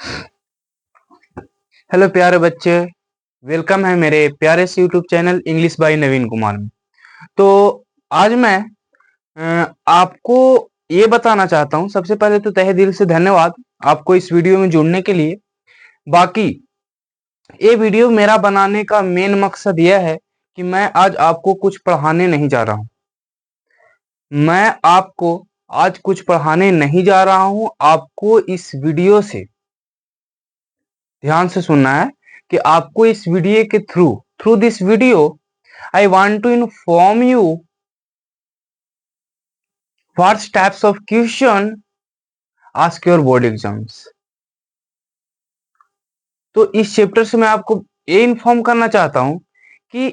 Hello प्यारे बच्चे, welcome है मेरे प्यारे से यूट्यूब चैनल इंग्लिश बाय नवीन कुमार में। तो आज मैं आपको ये बताना चाहता हूँ। सबसे पहले तो तहे दिल से धन्यवाद आपको इस वीडियो में जुड़ने के लिए। बाकी ये वीडियो मेरा बनाने का मेन मकसद यह है कि मैं आज आपको कुछ पढ़ाने नहीं जा रहा हूँ। मैं आपको आज कुछ पढ़ाने नहीं जा रहा हूँ। आपको इस वीडियो से ध्यान से सुनना है कि आपको इस वीडियो के through this video I want to inform you what types of question ask your board exams। तो इस चैप्टर से मैं आपको ये इन्फॉर्म करना चाहता हूं कि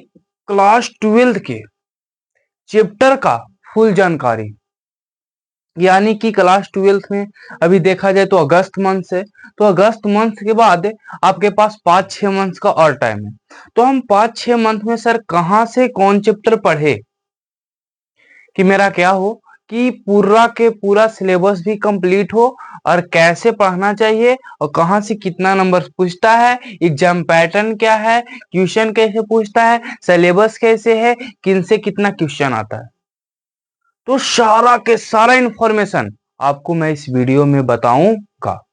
क्लास 12 के चैप्टर का फुल जानकारी, यानी कि क्लास 12 में अभी देखा जाए तो अगस्त मंथ से, तो अगस्त मंथ के बाद आपके पास 5-6 मंथ का और टाइम है। तो हम 5-6 मंथ में सर कहां से कौन चैप्टर पढ़े कि मेरा क्या हो कि पूरा के पूरा सिलेबस भी कंप्लीट हो, और कैसे पढ़ना चाहिए और कहां से कितना नंबर पूछता है, एग्जाम पैटर्न क्या है, क्वेश्चन कैसे पूछता है, सिलेबस कैसे है, किन से कितना क्वेश्चन आता है। तो सारा के सारा इंफॉर्मेशन आपको मैं इस वीडियो में बताऊंगा।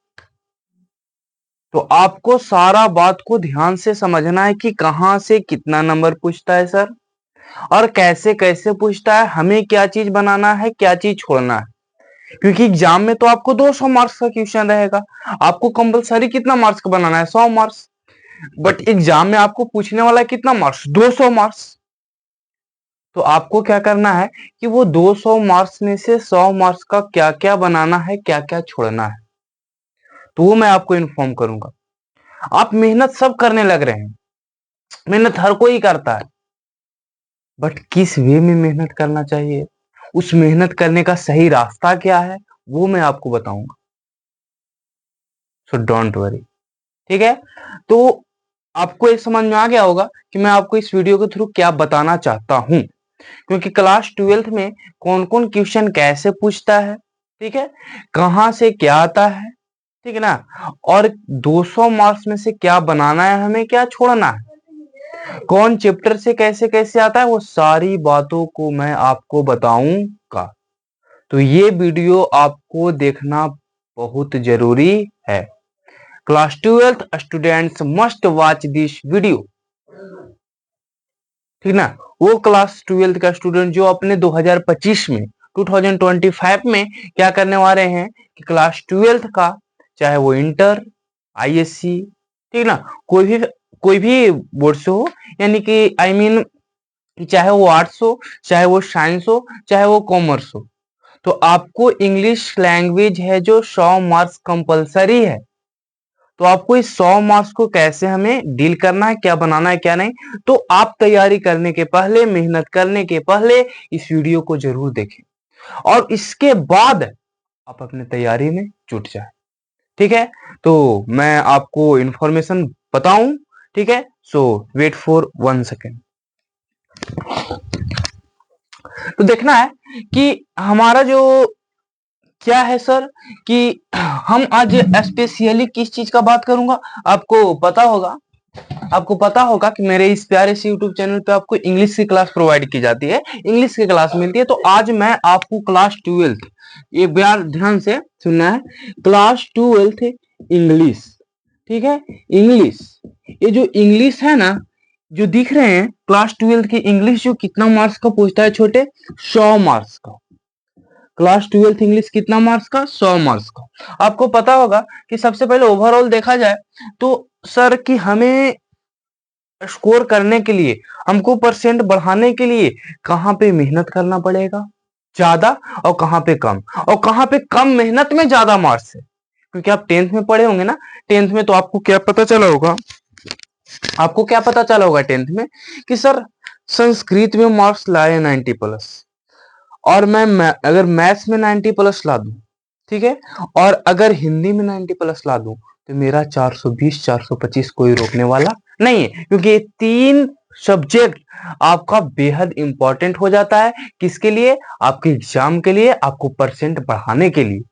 तो आपको सारा बात को ध्यान से समझना है कि कहां से कितना नंबर पूछता है सर, और कैसे कैसे पूछता है, हमें क्या चीज बनाना है, क्या चीज छोड़ना है। क्योंकि एग्जाम में तो आपको 200 मार्क्स का क्वेश्चन रहेगा। आपको कंपलसरी कितना मार्क्स का बनाना है, 100 मार्क्स। बट एग्जाम में आपको पूछने वाला है कितना मार्क्स, 200 मार्क्स। तो आपको क्या करना है कि वो 200 मार्क्स में से 100 मार्क्स का क्या क्या बनाना है, क्या क्या छोड़ना है, तो वो मैं आपको इन्फॉर्म करूंगा। आप मेहनत सब करने लग रहे हैं, मेहनत हर कोई करता है, बट किस वे में मेहनत करना चाहिए, उस मेहनत करने का सही रास्ता क्या है, वो मैं आपको बताऊंगा। सो डोंट वरी, ठीक है। तो आपको एक समझ में आ गया होगा कि मैं आपको इस वीडियो के थ्रू क्या बताना चाहता हूं, क्योंकि क्लास 12 में कौन कौन क्वेश्चन कैसे पूछता है, ठीक है, कहां से क्या आता है, ठीक है ना, और 200 मार्क्स में से क्या बनाना है, हमें क्या छोड़ना है, कौन चैप्टर से कैसे कैसे आता है, वो सारी बातों को मैं आपको बताऊंगा। तो ये वीडियो आपको देखना बहुत जरूरी है। Class 12 students must watch this video, ठीक ना। वो क्लास 12 का स्टूडेंट जो अपने 2025 में 2025 में क्या करने वाले हैं कि क्लास 12 का, चाहे वो इंटर, आईएससी, ठीक ना, कोई भी बोर्ड से हो, यानी कि आई मीन चाहे वो आर्ट्स हो, चाहे वो साइंस हो, चाहे वो कॉमर्स हो, तो आपको इंग्लिश लैंग्वेज है जो 100 मार्क्स कंपलसरी है। तो आपको इस 100 मार्क्स को कैसे हमें डील करना है, क्या बनाना है क्या नहीं, तो आप तैयारी करने के पहले, मेहनत करने के पहले इस वीडियो को जरूर देखें, और इसके बाद आप अपने तैयारी में जुट जाए, ठीक है। तो मैं आपको इंफॉर्मेशन बताऊं, ठीक है। सो वेट फॉर 1 सेकेंड। तो देखना है कि हमारा जो क्या है सर, कि हम आज स्पेशली किस चीज का बात करूंगा। आपको पता होगा कि मेरे इस प्यारे से YouTube चैनल पे आपको इंग्लिश की क्लास प्रोवाइड की जाती है, इंग्लिश की क्लास मिलती है। तो आज मैं आपको क्लास 12, ये बार ध्यान से सुनना है, क्लास 12 इंग्लिश, ठीक है, इंग्लिश, ये जो इंग्लिश है ना, जो दिख रहे हैं क्लास 12 की इंग्लिश, जो कितना मार्क्स का पूछता है छोटे, 100 मार्क्स का। क्लास 12 इंग्लिश कितना मार्क्स का, 100 मार्क्स का। आपको पता होगा कि सबसे पहले ओवरऑल देखा जाए तो सर कि हमें स्कोर करने के लिए, हमको परसेंट बढ़ाने के लिए कहां पे मेहनत करना पड़ेगा ज्यादा, और कहां पे कम, और कहां पे कम मेहनत में ज्यादा मार्क्स है। क्योंकि आप 10th में पढ़े होंगे ना, 10th में तो आपको क्या पता चला होगा, 10th में कि सर संस्कृत में मार्क्स लाए 90 प्लस, और मैं अगर मैथ्स में 90 प्लस ला दूं, ठीक है, और अगर हिंदी में 90 प्लस ला दूं, तो मेरा 420 425 कोई रोकने वाला नहीं है। क्योंकि ये 3 सब्जेक्ट आपका बेहद इंपॉर्टेंट हो जाता है, किसके लिए, आपके एग्जाम के लिए, आपको परसेंट बढ़ाने के लिए।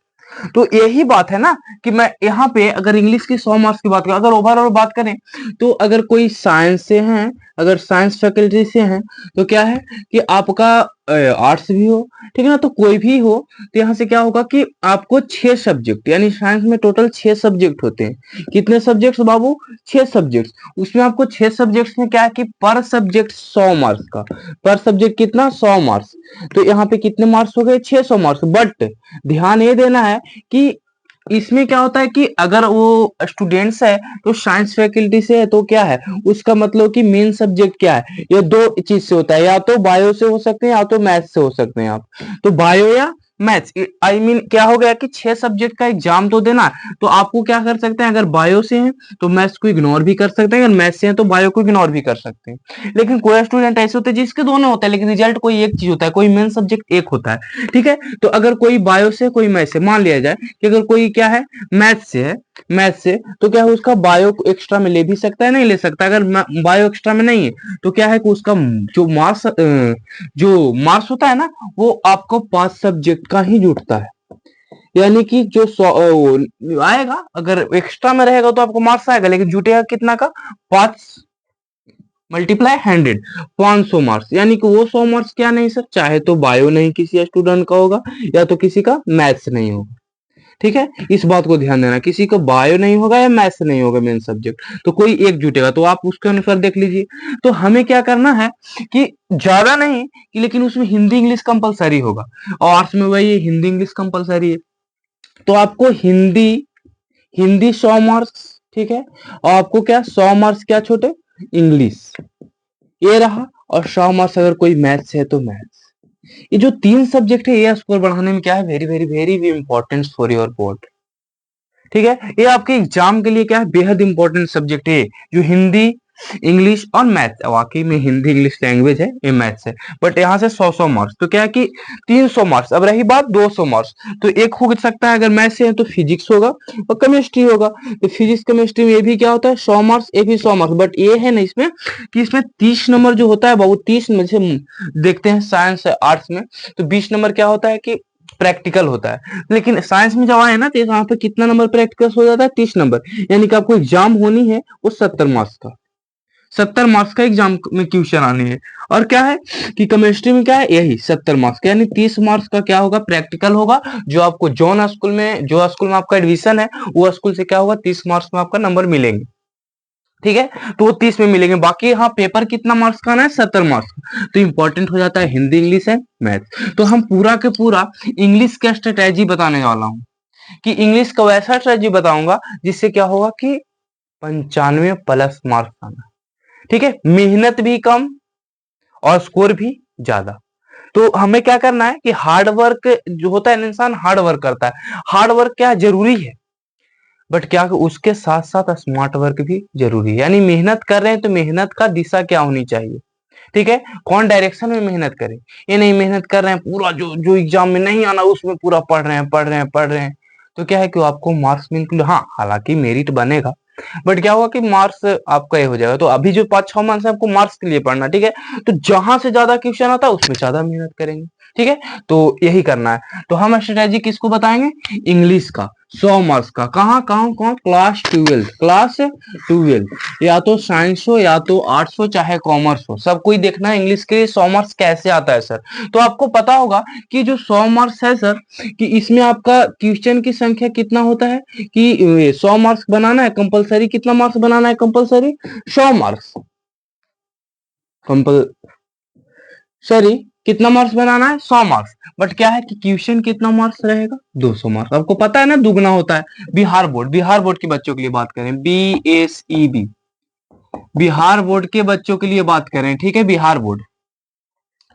तो यही बात है ना कि मैं यहाँ पे अगर इंग्लिश की 100 मार्क्स की बात करें, अगर ओवरऑल बात करें तो अगर कोई साइंस से हैं, अगर साइंस फैकल्टी से हैं तो क्या है कि आपका आर्ट्स भी हो, ठीक है ना, तो कोई भी हो, तो यहाँ से क्या होगा कि आपको 6 सब्जेक्ट, यानी साइंस में टोटल 6 सब्जेक्ट होते हैं। कितने सब्जेक्ट्स बाबू? 6 सब्जेक्ट्स। उसमें आपको 6 सब्जेक्ट्स में क्या है कि पर सब्जेक्ट 100 मार्क्स का, पर सब्जेक्ट कितना? 100 मार्क्स। तो यहाँ पे कितने मार्क्स हो गए? 600 मार्क्स। बट ध्यान ये देना है कि इसमें क्या होता है कि अगर वो स्टूडेंट्स है तो साइंस फैकल्टी से है तो क्या है, उसका मतलब कि मेन सब्जेक्ट क्या है, ये दो चीज से होता है, या तो बायो से हो सकते हैं या तो मैथ से हो सकते हैं आप। तो बायो या मैथ्स, आई मीन क्या हो गया कि 6 सब्जेक्ट का एग्जाम तो देना है, तो आपको क्या कर सकते हैं, अगर बायो से हैं तो मैथ्स को इग्नोर भी कर सकते हैं, अगर मैथ्स से हैं तो बायो को इग्नोर भी कर सकते हैं। लेकिन कोई स्टूडेंट ऐसे होते हैं जिसके दोनों होते हैं, लेकिन रिजल्ट कोई एक चीज होता है, कोई मेन सब्जेक्ट एक होता है, ठीक है। तो अगर कोई बायो से कोई मैथ्स से, मान लिया जाए कि अगर कोई क्या है मैथ से है, मैथ से, तो क्या है उसका बायो एक्स्ट्रा में ले भी सकता है, नहीं ले सकता। अगर बायो एक्स्ट्रा में नहीं है तो क्या है कि उसका जो मार्क्स होता है ना, वो आपको 5 सब्जेक्ट का ही जुटता है। यानी कि जो आएगा, अगर एक्स्ट्रा में रहेगा तो आपको मार्क्स आएगा, लेकिन जुटेगा कितना का? 5 मल्टीप्लाई 100, 500 मार्क्स। यानी कि वो 100 मार्क्स क्या नहीं सर, चाहे तो बायो नहीं किसी स्टूडेंट का होगा, या तो किसी का मैथ्स नहीं होगा, ठीक है। इस बात को ध्यान देना, किसी को बायो नहीं होगा या मैथ्स नहीं होगा मेन सब्जेक्ट, तो कोई एक जुटेगा, तो आप उसके अनुसार देख लीजिए। तो हमें क्या करना है कि ज्यादा नहीं कि, लेकिन उसमें हिंदी इंग्लिश कंपलसरी होगा, और आर्ट्स में वही हिंदी इंग्लिश कंपलसरी है। तो आपको हिंदी, हिंदी 100 मार्क्स, ठीक है, और आपको क्या 100 मार्क्स क्या छोटे? इंग्लिश, ये रहा। और 100 मार्क्स अगर कोई मैथ्स है तो मैथ्स। ये जो 3 सब्जेक्ट है ये स्कोर बढ़ाने में क्या है, very very very important for your board, ठीक है। ये आपके एग्जाम के लिए क्या है, बेहद इंपॉर्टेंट सब्जेक्ट है, जो हिंदी इंग्लिश और मैथ, वाकई में हिंदी इंग्लिश लैंग्वेज है, ये मैथ्स है। बट यहाँ से 100 मार्क्स, तो क्या है कि 300 मार्क्स। अब रही बात 200 मार्क्स, तो एक हो सकता है, अगर मैथ्स से है तो फिजिक्स होगा और केमिस्ट्री होगा। तो फिजिक्स केमिस्ट्री में ये भी क्या होता है, 100 मार्क्स, ये भी 100 मार्क्स। बट ये है ना इसमें कि इसमें 30 नंबर जो होता है वो 30 में से देखते हैं साइंस आर्ट्स में, तो 20 नंबर क्या होता है कि प्रैक्टिकल होता है। लेकिन साइंस में जब आए ना तो यहाँ पे कितना नंबर प्रैक्टिकल हो जाता है? 30 नंबर। यानी कि आपको एग्जाम होनी है वो 70 मार्क्स का, 70 मार्क्स का एग्जाम में क्वेश्चन आने हैं। और क्या है कि केमिस्ट्री में क्या है, यही 70 मार्क्स का, यानी 30 मार्क्स का क्या होगा, प्रैक्टिकल होगा, जो आपको जोन स्कूल में, जो स्कूल में आपका एडमिशन है वो स्कूल से क्या होगा, 30 मार्क्स में आपका नंबर मिलेंगे, ठीक है। तो वो 30 में मिलेंगे। बाकी यहाँ पेपर कितना मार्क्स का आना है, 70 मार्क्स। तो इंपॉर्टेंट हो जाता है हिंदी इंग्लिश एंड मैथ। तो हम पूरा के पूरा इंग्लिश का स्ट्रेटेजी बताने वाला हूँ, कि इंग्लिश का वैसा स्ट्रेटेजी बताऊंगा जिससे क्या होगा कि 95 प्लस मार्क्स आना, ठीक है, मेहनत भी कम और स्कोर भी ज्यादा। तो हमें क्या करना है कि हार्ड वर्क जो होता है, इंसान हार्ड वर्क करता है, हार्ड वर्क क्या जरूरी है, बट क्या उसके साथ साथ स्मार्ट वर्क भी जरूरी है। यानी मेहनत कर रहे हैं तो मेहनत का दिशा क्या होनी चाहिए, ठीक है, कौन डायरेक्शन में मेहनत करें। ये नहीं मेहनत कर रहे हैं पूरा, जो जो एग्जाम में नहीं आना उसमें पूरा पढ़ रहे हैं पढ़ रहे हैं पढ़ रहे हैं, तो क्या है कि आपको मार्क्स बिल्कुल, हाँ हालांकि मेरिट बनेगा, बट क्या होगा कि मार्क्स आपका ये हो जाएगा। तो अभी जो 5-6 मंथ है आपको मार्क्स के लिए पढ़ना, ठीक है। तो जहां से ज्यादा क्वेश्चन आता है उसमें ज्यादा मेहनत करेंगे, ठीक है। तो यही करना है। तो हम स्ट्रेटेजी किसको बताएंगे, इंग्लिश का 100 मार्क्स का। कहाँ कहाँ कहाँ, क्लास 12, क्लास 12, या तो साइंस हो या तो आर्ट्स हो चाहे कॉमर्स हो, सब कोई देखना है इंग्लिश के लिए 100 मार्क्स कैसे आता है सर। तो आपको पता होगा कि जो 100 मार्क्स है सर, कि इसमें आपका क्वेश्चन की संख्या कितना होता है, कि 100 मार्क्स बनाना है कंपलसरी, कितना मार्क्स बनाना है कंपलसरी, 100 मार्क्स कंपलसरी, कितना मार्क्स बनाना है, 100 मार्क्स। बट क्या है कि क्वेश्चन कितना मार्क्स रहेगा, 200 मार्क्स। आपको पता है ना दुगना होता है। बिहार बोर्ड, बिहार बोर्ड के बच्चों के लिए बात करें, BSEB, बिहार बोर्ड के बच्चों के लिए बात करें, ठीक है, बिहार बोर्ड,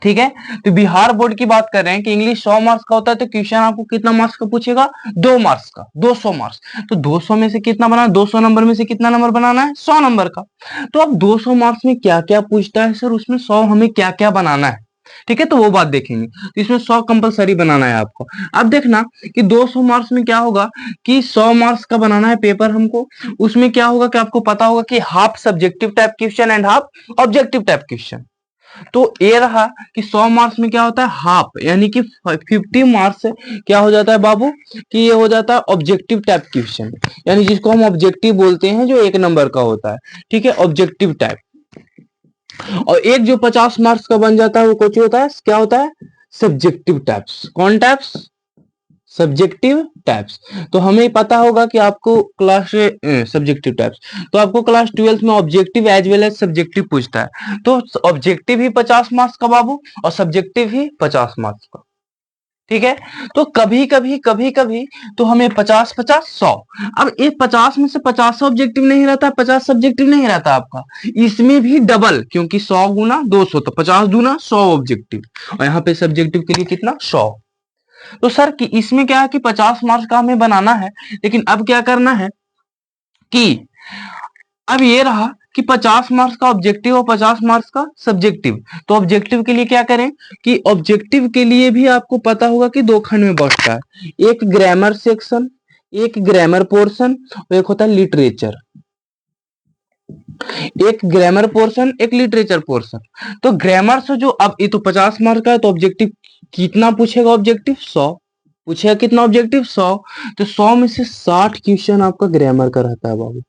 ठीक है। तो बिहार बोर्ड की बात कर रहे हैं कि इंग्लिश 100 मार्क्स का होता है, तो क्वेश्चन आपको कितना मार्क्स का पूछेगा, 2 मार्क्स का, 200 मार्क्स। तो 200 में से कितना बनाना, 200 नंबर में से कितना नंबर बनाना है, 100 नंबर का। तो अब 200 मार्क्स में क्या क्या पूछता है सर, उसमें 100 हमें क्या क्या बनाना है, ठीक है, तो वो बात देखेंगे। तो इसमें 100 कंपलसरी बनाना है आपको। अब देखना कि 200 मार्क्स में क्या होगा, कि 100 मार्क्स का बनाना है पेपर हमको। उसमें क्या होगा कि आपको पता होगा कि half subjective type question and half objective type question. तो ये रहा कि 100 मार्क्स में क्या होता है हाफ, यानी कि 50 मार्क्स क्या हो जाता है बाबू कि ये हो जाता है ऑब्जेक्टिव टाइप क्वेश्चन, यानी जिसको हम ऑब्जेक्टिव बोलते हैं, जो 1 नंबर का होता है, ठीक है, ऑब्जेक्टिव टाइप। और एक जो 50 मार्क्स का बन जाता है वो कुछ होता है, क्या होता है, सब्जेक्टिव टाइप्स। कौन टाइप्स, सब्जेक्टिव टाइप्स। तो हमें पता होगा कि आपको क्लास सब्जेक्टिव टाइप्स, तो आपको क्लास 12th में objective as well as subjective पूछता है, तो ऑब्जेक्टिव ही 50 मार्क्स का बाबू और सब्जेक्टिव ही 50 मार्क्स का, ठीक है। तो कभी कभी तो हमें 50 50 100, अब ये 50 में से 50 ऑब्जेक्टिव नहीं रहता, 50 सब्जेक्टिव नहीं रहता आपका, इसमें भी डबल, क्योंकि 100 गुना 200 तो 50 दूना 100 ऑब्जेक्टिव, और यहाँ पे सब्जेक्टिव के लिए कितना 100। तो सर कि इसमें क्या है कि 50 मार्क्स का हमें बनाना है, लेकिन अब क्या करना है कि अब ये रहा कि 50 मार्क्स का ऑब्जेक्टिव और 50 मार्क्स का सब्जेक्टिव। तो ऑब्जेक्टिव के लिए क्या करें कि ऑब्जेक्टिव के लिए भी आपको पता होगा कि 2 खंड में बंटता है, एक ग्रामर सेक्शन, एक ग्रामर पोर्शन, और एक होता है लिटरेचर। एक ग्रामर पोर्शन, एक लिटरेचर पोर्शन। तो ग्रामर से जो, अब ये तो 50 मार्क का है, तो ऑब्जेक्टिव कितना पूछेगा, ऑब्जेक्टिव 100 पूछेगा, कितना ऑब्जेक्टिव 100। तो 100 में से 60 क्वेश्चन आपका ग्रामर का रहता है बाबू,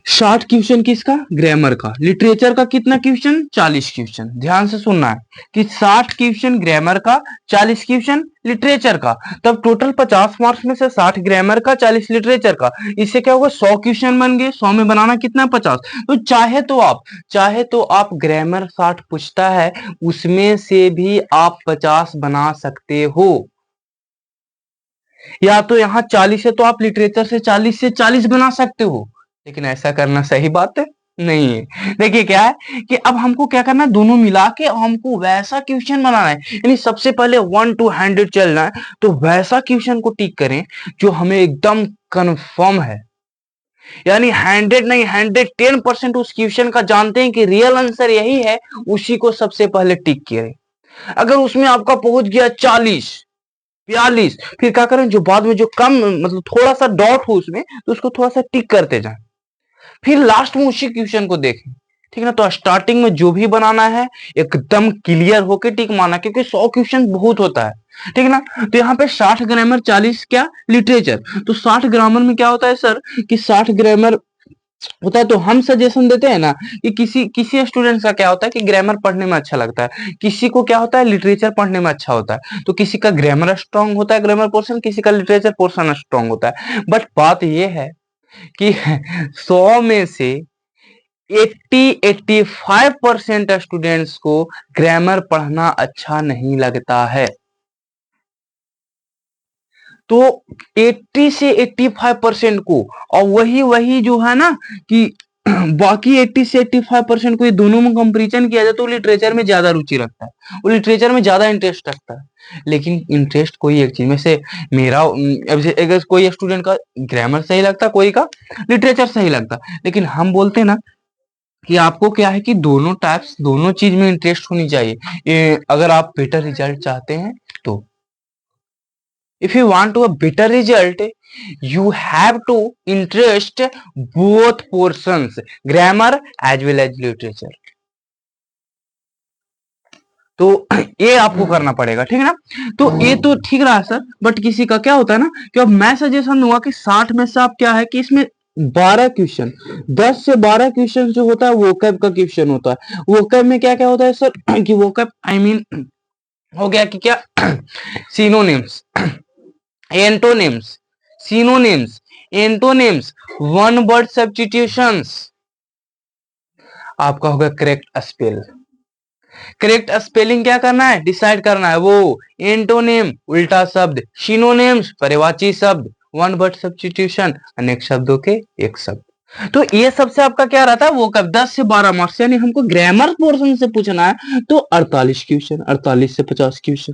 60 क्वेश्चन किसका, ग्रामर का। लिटरेचर का कितना क्वेश्चन, 40 क्वेश्चन। ध्यान से सुनना है कि 60 क्वेश्चन ग्रामर का, 40 क्वेश्चन लिटरेचर का। तब टोटल 50 मार्क्स में से 60 ग्रामर का, 40 लिटरेचर का, इससे क्या होगा 100 क्वेश्चन बन गए। 100 में बनाना कितना, 50। तो चाहे तो आप ग्रामर 60 पूछता है, उसमें से भी आप 50 बना सकते हो, या तो यहाँ 40 है तो आप लिटरेचर से 40 से 40 बना सकते हो, लेकिन ऐसा करना सही बात है नहीं है। देखिए क्या है कि अब हमको क्या करना है, दोनों मिला के हमको वैसा क्वेश्चन बनाना है, यानी सबसे पहले 1 to 100 चलना है, तो वैसा क्वेश्चन को टिक करें जो हमें एकदम कंफर्म है, यानी 100 नहीं 110% उस क्वेश्चन का जानते हैं कि रियल आंसर यही है, उसी को सबसे पहले टिक करें। अगर उसमें आपका पहुंच गया 40 42, फिर क्या करें, जो बाद में जो कम मतलब थोड़ा सा डॉट हो उसमें, तो उसको थोड़ा सा टिक करते जाएं, फिर लास्ट में उसी क्वेश्चन को देखें, ठीक है ना। तो स्टार्टिंग में जो भी बनाना है एकदम क्लियर होके टिक मारना, क्योंकि 100 क्वेश्चन बहुत होता है, ठीक है ना। तो यहाँ पे 60 ग्रामर, 40 क्या लिटरेचर। तो 60 ग्रामर में क्या होता है सर कि 60 ग्रामर होता है, तो हम सजेशन देते हैं ना कि किसी किसी स्टूडेंट का क्या होता है कि ग्रामर पढ़ने में अच्छा लगता है, किसी को क्या होता है लिटरेचर पढ़ने में अच्छा होता है, तो किसी का ग्रामर स्ट्रांग होता है, ग्रामर पोर्शन, किसी का लिटरेचर पोर्शन स्ट्रांग होता है। बट बात यह है कि 100 में से 80-85% स्टूडेंट्स को ग्रामर पढ़ना अच्छा नहीं लगता है। तो 80 से 85% को, और वही वही जो है ना कि बाकी 80 से 85% को ये दोनों में कंपैरिजन किया जाए तो लिटरेचर में ज्यादा रुचि रखता है, वो लिटरेचर में ज्यादा इंटरेस्ट रखता है। लेकिन इंटरेस्ट कोई एक चीज में से, मेरा अगर कोई स्टूडेंट का ग्रामर सही लगता, कोई का लिटरेचर सही लगता, लेकिन हम बोलते हैं ना कि आपको क्या है कि दोनों टाइप्स, दोनों चीज में इंटरेस्ट होनी चाहिए, अगर आप बेटर रिजल्ट चाहते हैं तो। If you want to a better result, you have to interest both portions, grammar as well as literature. तो ये आपको करना पड़ेगा, ठीक है ना। तो ये तो ठीक रहा सर, बट किसी का क्या होता है ना कि अब मैं सजेशन दूंगा कि 60 में से आप क्या है कि इसमें 12 क्वेश्चन, 10 से 12 क्वेश्चन जो होता है वोकैब का क्वेश्चन होता है। वोकैब में क्या क्या होता है सर कि वोकैब आई मीन हो गया कि क्या synonyms, antonyms, synonyms, antonyms, one word substitutions, आपका होगा करेक्ट स्पेल। करेक्ट स्पेलिंग क्या करना है, डिसाइड करना है, वो एंटोनिम उल्टा शब्द, सिनोनिम्स पर्यायवाची शब्द, वन वर्ड सब्स्टिट्यूशन अनेक शब्दों के एक शब्द। तो ये सबसे आपका क्या रहता है वो कब 10 से 12 मार्क्स, यानी हमको ग्रामर पोर्शन से पूछना है तो 48 क्वेश्चन, 48 से 50 क्वेश्चन,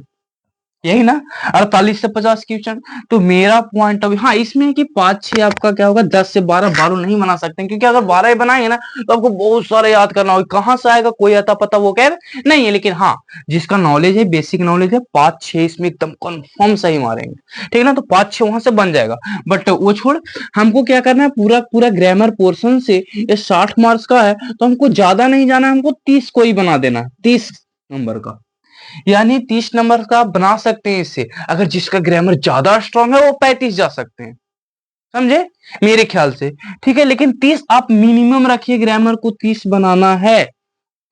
यही ना, 48 से 50 क्वेश्चन। तो मेरा पॉइंट ऑफ, हाँ इसमें है कि 5-6 आपका क्या होगा, 10 से 12 12 नहीं बना सकते, क्योंकि अगर 12 ही बनाएंगे ना तो आपको बहुत सारा याद करना होगा, कहां से आएगा कोई आता पता वो कह नहीं है। लेकिन हाँ, जिसका नॉलेज है, बेसिक नॉलेज है, 5-6 इसमें एकदम कंफर्म सही मारेंगे, ठीक है ना। तो 5-6 वहां से बन जाएगा। बट वो छोड़, हमको क्या करना है, पूरा पूरा ग्रामर पोर्शन से, ये 60 मार्क्स का है तो हमको ज्यादा नहीं जाना है, हमको 30 को ही बना देना है, 30 नंबर का। यानी 30 नंबर का आप बना सकते हैं इससे। अगर जिसका ग्रामर ज्यादा स्ट्रांग है वो 35 जा सकते हैं, समझे मेरे ख्याल से, ठीक है। लेकिन 30 आप मिनिमम रखिए, ग्रामर को 30 बनाना है।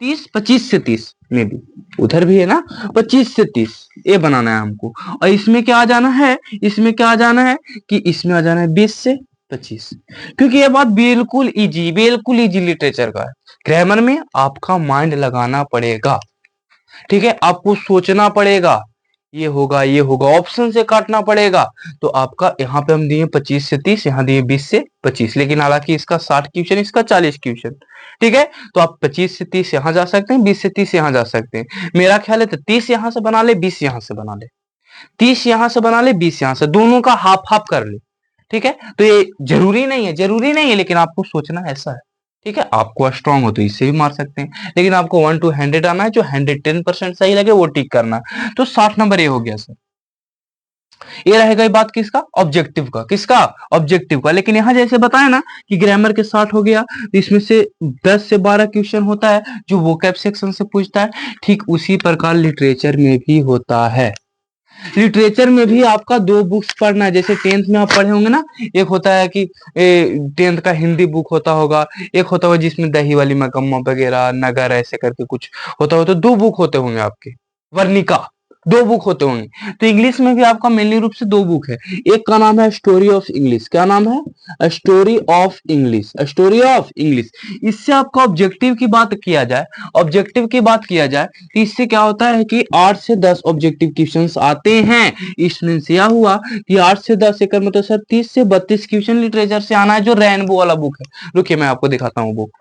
30, 25 से 30 में भी उधर भी है ना, 25 से 30 ये बनाना है हमको। और इसमें क्या आ जाना है, इसमें क्या आ जाना है कि इसमें आ जाना है 20 से 25, क्योंकि ये बात बिल्कुल इजी, बिल्कुल इजी लिटरेचर का है। ग्रामर में आपका माइंड लगाना पड़ेगा, ठीक है, आपको सोचना पड़ेगा, ये होगा ये होगा, ऑप्शन से काटना पड़ेगा। तो आपका यहाँ पे हम दिए 25 से 30, यहाँ दिए 20 से 25, लेकिन हालांकि इसका 60 क्वेश्चन, इसका 40 क्वेश्चन, ठीक है। तो आप 25 से 30 यहाँ जा सकते हैं, 20 से 30 यहाँ जा सकते हैं। मेरा ख्याल है तो 30 यहाँ से बना ले, 20 यहाँ से बना ले, 30 यहाँ से बना ले, 20 यहाँ से, दोनों का हाफ हाफ कर ले, ठीक है। तो ये जरूरी नहीं है, जरूरी नहीं है, लेकिन आपको सोचना ऐसा है, ठीक है। आपको स्ट्रांग हो तो इससे भी मार सकते हैं, लेकिन आपको 1 to 100 आना है, जो 110% सही लगे वो टिक करना। तो 60 नंबर ये हो गया सर। ये रहेगा ये बात किसका, ऑब्जेक्टिव का, किसका, ऑब्जेक्टिव का। लेकिन यहां जैसे बताया ना कि ग्रामर के 60 हो गया, तो इसमें से 10 से 12 क्वेश्चन होता है जो वोकैब सेक्शन से पूछता है। ठीक उसी प्रकार लिटरेचर में भी होता है। लिटरेचर में भी आपका 2 बुक्स पढ़ना है, जैसे 10th में आप पढ़े होंगे ना, एक होता है कि 10th का हिंदी बुक होता होगा, एक होता होगा जिसमें दही वाली मकम्मा वगैरह नगर ऐसे करके कुछ होता हो, तो 2 बुक होते होंगे आपके, वर्णिका 2 बुक होते होंगे। तो इंग्लिश में भी आपका मेनली रूप से 2 बुक है। एक का नाम है स्टोरी ऑफ इंग्लिश, क्या नाम है, story of English, story of English. इससे आपका ऑब्जेक्टिव की बात किया जाए, ऑब्जेक्टिव की बात किया जाए तो इससे क्या होता है कि 8 से 10 ऑब्जेक्टिव क्वेश्चंस आते हैं। इसमें से यह हुआ कि 8 से 10 एकड़ मतलब सर 30 से 32 क्वेश्चन लिटरेचर से आना है, जो रेनबो वाला बुक है। रुकिए मैं आपको दिखाता हूँ बुक।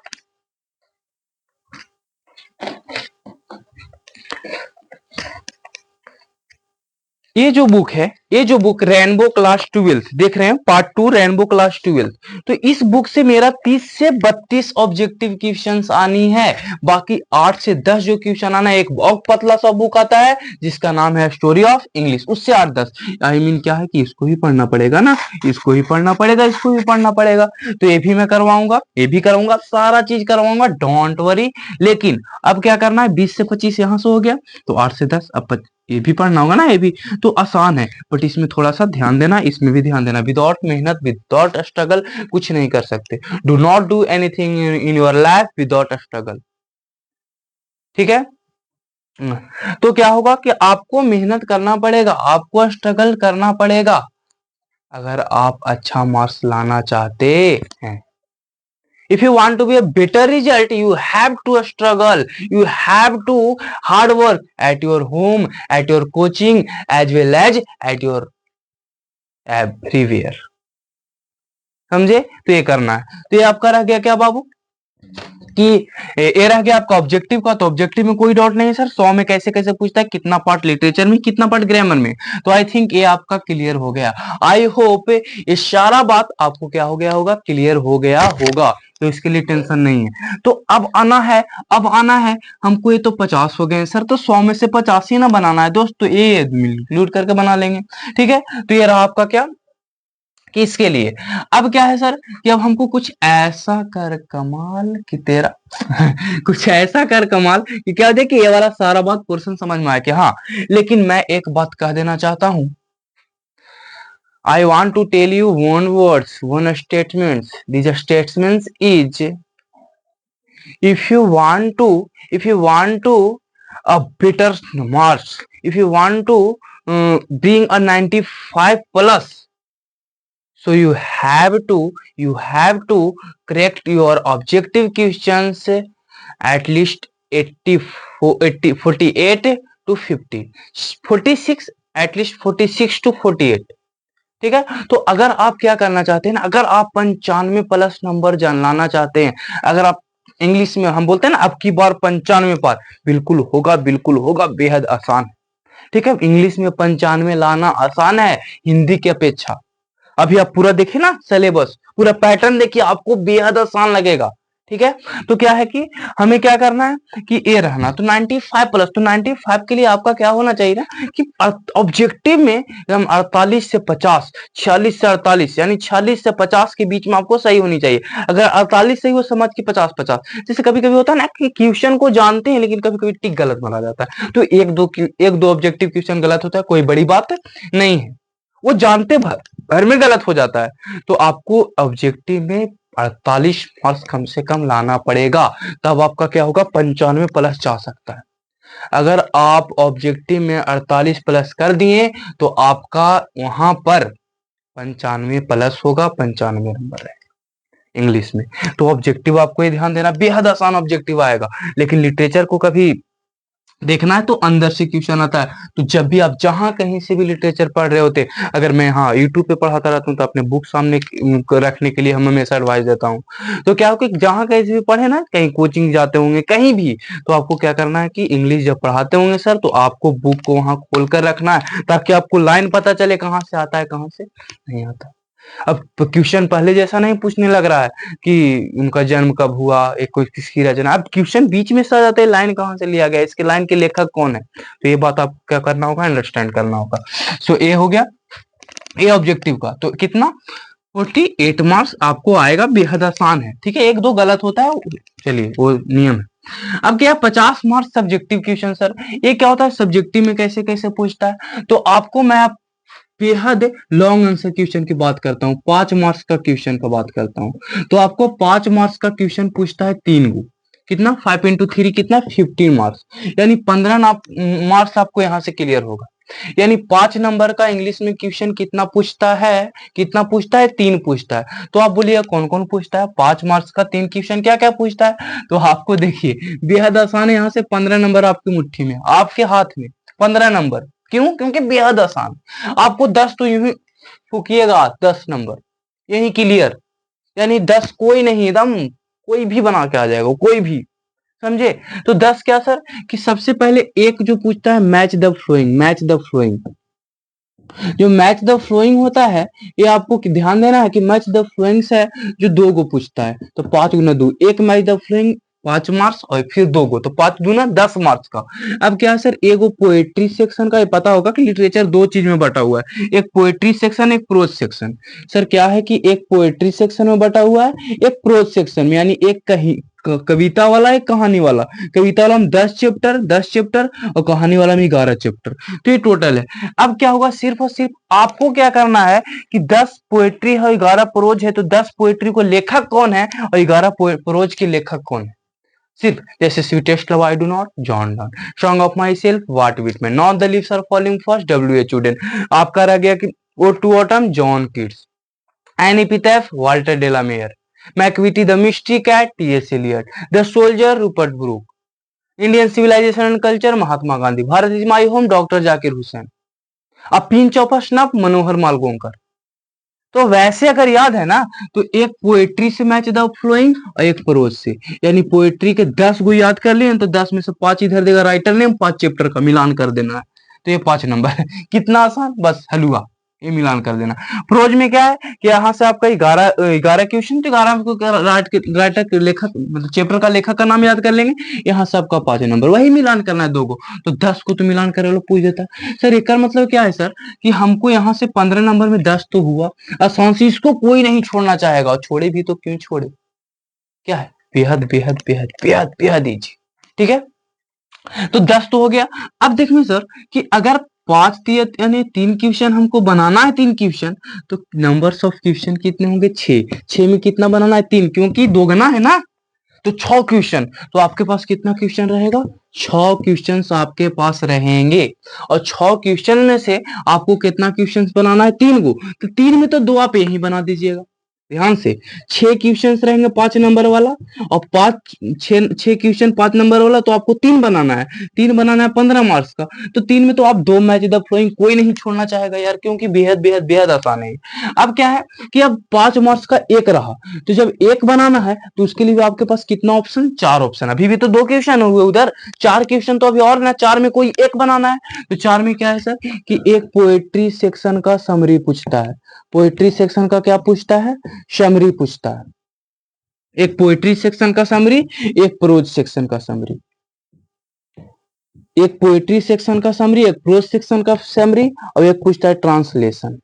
ये जो बुक है, ये जो बुक रेनबो क्लास 12 देख रहे हैं, पार्ट 2 रेनबो क्लास 12, तो इस बुक से मेरा 30 से 32 ऑब्जेक्टिव क्वेश्चंस आनी है। बाकी 8 से 10 जो क्वेश्चन आना है, एक बहुत पतला सा बुक आता है जिसका नाम है स्टोरी ऑफ इंग्लिश, उससे 8-10 आई मीन क्या है कि इसको ही पढ़ना पड़ेगा ना, इसको ही पढ़ना पड़ेगा, इसको भी पढ़ना पड़ेगा। तो ये भी मैं करवाऊंगा, ये भी करवाऊंगा, सारा चीज करवाऊंगा, डोंट वरी। लेकिन अब क्या करना है, 20 से 25 यहां से हो गया, तो 8 से 10 अब ये भी पढ़ना होगा ना, ये भी तो आसान है। बट इसमें थोड़ा सा ध्यान देना, इसमें भी ध्यान देना। विदाउट मेहनत, विदाउट स्ट्रगल कुछ नहीं कर सकते। Do not do anything in your life without struggle, ठीक है। तो क्या होगा कि आपको मेहनत करना पड़ेगा, आपको स्ट्रगल करना पड़ेगा, अगर आप अच्छा मार्क्स लाना चाहते हैं। If you want to be a better result, you have to struggle, you have to hard work at your home, at your coaching, as well as at your everywhere, समझे। तो ये करना है। तो ये आपका रह गया क्या बाबू कि ये रह गया आपका ऑब्जेक्टिव का। तो ऑब्जेक्टिव में कोई डाउट नहीं है सर, 100 में कैसे कैसे पूछता है, कितना पार्ट लिटरेचर में, कितना पार्ट ग्रामर में। तो आई थिंक ये आपका क्लियर हो गया। आई होप ये सारा बात आपको क्या हो गया होगा, क्लियर हो गया होगा। तो इसके लिए टेंशन नहीं है। तो अब आना है, अब आना है हमको, ये तो 50 हो गए सर, तो 100 में से 85 ही ना बनाना है दोस्त, तो ये इंक्लूड करके बना लेंगे, ठीक है। तो ये रहा आपका क्या, किसके लिए। अब क्या है सर कि अब हमको कुछ ऐसा कर कमाल कि तेरा कुछ ऐसा कर कमाल कि क्या देखिए ये वाला सारा बात पोर्शन समझ में आया कि हाँ। लेकिन मैं एक बात कह देना चाहता हूं, I want to tell you one words, one statements. These statements is, if you want to a better marks, if you want to bring a 95 plus, so you have to correct your objective questions at least 48 to 50, 46, at least 46 to 48, ठीक है। तो अगर आप क्या करना चाहते हैं ना, अगर आप 95 प्लस नंबर जान लाना चाहते हैं, अगर आप इंग्लिश में हम बोलते हैं ना अब की बार 95 पार, बिल्कुल होगा, बिल्कुल होगा, बेहद आसान है। ठीक है, इंग्लिश में 95 लाना आसान है हिंदी की अपेक्षा। अभी आप पूरा देखिए ना, सिलेबस पूरा पैटर्न देखिए, आपको बेहद आसान लगेगा। ठीक है, तो क्या है कि हमें क्या करना है कि ए रहना, तो 95 प्लस, तो 95 के लिए आपका क्या होना चाहिए ना कि ऑब्जेक्टिव में हम 48 से 50, 46 से 48, यानी 46 से 50 के बीच में आपको सही होनी चाहिए। अगर 48 सही हो समझ के 50-50, जैसे कभी कभी होता है ना कि क्वेश्चन को जानते हैं लेकिन कभी कभी टिक गलत बना जाता है, तो एक दो ऑब्जेक्टिव क्वेश्चन गलत होता है, कोई बड़ी बात नहीं है, वो जानते भर में गलत हो जाता है। तो आपको ऑब्जेक्टिव में 48 मार्क्स कम से कम लाना पड़ेगा, तब आपका क्या होगा 95 प्लस जा सकता है। अगर आप ऑब्जेक्टिव में 48 प्लस कर दिए तो आपका वहां पर 95 प्लस होगा, 95 नंबर है इंग्लिश में। तो ऑब्जेक्टिव आपको ये ध्यान देना, बेहद आसान ऑब्जेक्टिव आएगा। लेकिन लिटरेचर को कभी देखना है तो अंदर से क्वेश्चन आता है। तो जब भी आप जहां कहीं से भी लिटरेचर पढ़ रहे होते, अगर मैं हाँ यूट्यूब पे पढ़ाता रहता हूँ तो अपने बुक सामने रखने के लिए हम हमेशा एडवाइस देता हूँ। तो क्या हो कि जहां कहीं से भी पढ़े ना, कहीं कोचिंग जाते होंगे कहीं भी, तो आपको क्या करना है कि इंग्लिश जब पढ़ाते होंगे सर, तो आपको बुक को वहां खोल कर रखना है, ताकि आपको लाइन पता चले कहाँ से आता है कहाँ से नहीं आता। अब क्वेश्चन पहले जैसा नहीं पूछने लग रहा है कि उनका जन्म कब हुआ, एक कोई किसकी रचना, अब क्वेश्चन बीच में से आ जाता है, लाइन कहाँ से लिया गया, इसके लाइन के लेखक कौन है। तो ये बात आपको क्या करना होगा, अंडरस्टैंड करना होगा। सो ए हो गया, ए ऑब्जेक्टिव का। तो कितना 48 मार्क्स आपको आएगा, बेहद आसान है। ठीक है, एक दो गलत होता है, चलिए वो नियम है। अब क्या 50 मार्क्स सब्जेक्टिव क्वेश्चन सर, ये क्या होता है सब्जेक्टिव में, कैसे कैसे पूछता है। तो आपको मैं बेहद लॉन्ग आंसर क्वेश्चन की बात करता हूँ, 5 मार्क्स का क्वेश्चन का बात करता हूँ। तो आपको 5 मार्क्स का क्वेश्चन पूछता है 3 गो, कितना 5 इंटू 3 कितना 15 मार्क्स, यानी 15 मार्क्स आपको यहाँ से क्लियर होगा। यानी 5 नंबर का इंग्लिश में क्वेश्चन कितना पूछता है, कितना पूछता है 3 पूछता है। तो आप बोलिए कौन कौन पूछता है 5 मार्क्स का 3 क्वेश्चन, क्या क्या पूछता है। तो आपको देखिए बेहद आसान है, यहाँ से 15 नंबर आपकी मुट्ठी में, आपके हाथ में 15 नंबर। क्यों, क्योंकि बेहद आसान। आपको 10 तो यूं ही फूकिएगा, 10 नंबर यही क्लियर, यानी 10 कोई नहीं, एकदम कोई भी बना के आ जाएगा, कोई भी, समझे। तो 10 क्या सर कि सबसे पहले एक जो पूछता है match the flowing, match the flowing, जो मैच द फ्लोइंग होता है, ये आपको ध्यान देना है कि मैच द फ्लोइंग्स है जो 2 गो पूछता है, तो 5 गुना 2, एक मैच द फ्लोइंग 5 मार्क्स, और फिर 2 गो, तो 5 दूना 10 मार्क्स का। अब क्या है सर, एगो पोएट्री सेक्शन का, ये पता होगा कि लिटरेचर 2 चीज में बटा हुआ है, एक पोएट्री सेक्शन, एक प्रोज सेक्शन। सर क्या है कि एक पोएट्री सेक्शन में बटा हुआ है, एक प्रोज सेक्शन में, यानी एक कविता वाला, एक कहानी वाला। कविता वाला में 10 चैप्टर और कहानी वाला में 11 चैप्टर, तो ये टोटल है। अब क्या होगा, सिर्फ और सिर्फ आपको क्या करना है कि 10 पोएट्री है और 11 प्रोज है, तो 10 पोएट्री को लेखक कौन है और 11 प्रोज के लेखक कौन है। सिर्फ जैसे sweetest love I do not, John Donne, song of myself, Walt Whitman, not the leaves are falling fast, W H. Auden. आपका रह गया कि O to autumn, John Keats, an epitaph, Walter de la Mare, Macavity the mystery cat, T S. Eliot, the soldier, Rupert Brooke, Indian civilisation and culture, Mahatma Gandhi, Bharat is my home, doctor Zakir Hussain, अब pinch of a snuff, Manohar Malgonkar. तो वैसे अगर याद है ना, तो एक poetry से मैच द फ्लोइंग और एक प्रोज से, यानी पोएट्री के 10 गो याद कर लिए तो 10 में से 5 इधर देगा राइटर नेम, 5 चैप्टर का मिलान कर देना है, तो ये 5 नंबर है। कितना आसान, बस हलवा, ये मिलान कर देना। प्रोज में क्या है कि यहाँ से आपका 11 क्वेश्चन, तो 11 को राइटर के लेखक मतलब चैप्टर का लेखक का नाम याद कर लेंगे, यहाँ से आपका 5 नंबर, वही मिलान करना है 2 को, तो 10 को तो मिलान करे लो पूछ देता है। सर एक मतलब क्या है सर कि हमको यहाँ से 15 नंबर में 10 तो हुआ आसान से, इसको कोई नहीं छोड़ना चाहेगा, और छोड़े भी तो क्यों छोड़े, क्या है बेहद बेहद बेहद बेहद बेहद इजी। ठीक है, तो 10 तो हो गया। अब देखिए सर कि अगर 5 यानी 3 क्वेश्चन हमको बनाना है, 3 क्वेश्चन, तो नंबर्स ऑफ क्वेश्चन कितने होंगे 6, 6 में कितना बनाना है 3, क्योंकि 2 गना है ना, तो 6 क्वेश्चन, तो आपके पास कितना क्वेश्चन रहेगा 6 क्वेश्चन आपके पास रहेंगे, और 6 क्वेश्चन में से आपको कितना क्वेश्चन बनाना है 3 गो, तो 3 में तो 2 आप यही बना दीजिएगा, ध्यान से 6 क्वेश्चन रहेंगे 5 नंबर वाला, और 6 क्वेश्चन 5 नंबर वाला, तो आपको 3 बनाना है, 3 बनाना है 15 मार्क्स का। तो 3 में तो आप 2 मैच द फ्लोइंग कोई नहीं छोड़ना चाहेगा यार, क्योंकि बेहद बेहद बेहद आसान है। अब क्या है कि अब 5 मार्क्स का एक रहा, तो जब एक बनाना है तो उसके लिए आपके पास कितना ऑप्शन, 4 ऑप्शन। अभी भी तो 2 क्वेश्चन हुए उधर, 4 क्वेश्चन तो अभी और ना, 4 में कोई एक बनाना है। तो 4 में क्या है सर कि एक पोएट्री सेक्शन का समरी पूछता है, पोएट्री सेक्शन का क्या पूछता है, समरी पूछता है। एक पोएट्री सेक्शन का समरी, एक प्रोज सेक्शन का समरी, एक पोएट्री सेक्शन का समरी, एक प्रोज सेक्शन का समरी, और एक पूछता है ट्रांसलेशन।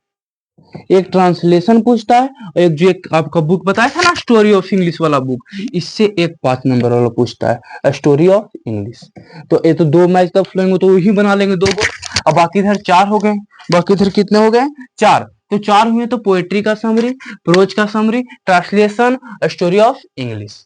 एक ट्रांसलेशन पूछता है, और एक जो एक आपका बुक बताया था ना स्टोरी ऑफ इंग्लिश वाला बुक, इससे एक 5 नंबर वाला पूछता है स्टोरी ऑफ इंग्लिश। तो ये तो 2 मैच तक फ्लोएंगे तो वही बना लेंगे 2 को। अब बाकी इधर 4 हो गए, बाकी इधर कितने हो गए, 4। तो 4 हुए तो पोएट्री का समरी, प्रोज का summary, translation, story of English.